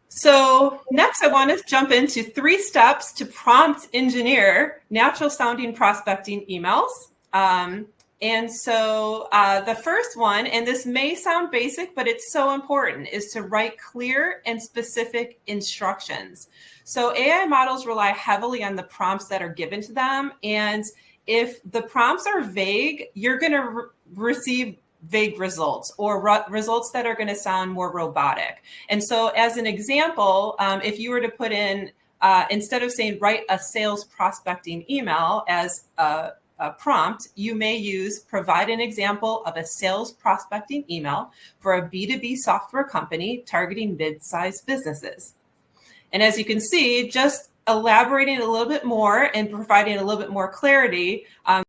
So next, I want to jump into 3 steps to prompt engineer natural sounding prospecting emails. And so the first one, and this may sound basic, but it's so important, is to write clear and specific instructions. So AI models rely heavily on the prompts that are given to them. And if the prompts are vague, you're going to receive vague results or results that are going to sound more robotic. And so as an example, if you were to put in, instead of saying write a sales prospecting email as a prompt, you may use provide an example of a sales prospecting email for a B2B software company targeting mid-sized businesses. And as you can see, just elaborating a little bit more and providing a little bit more clarity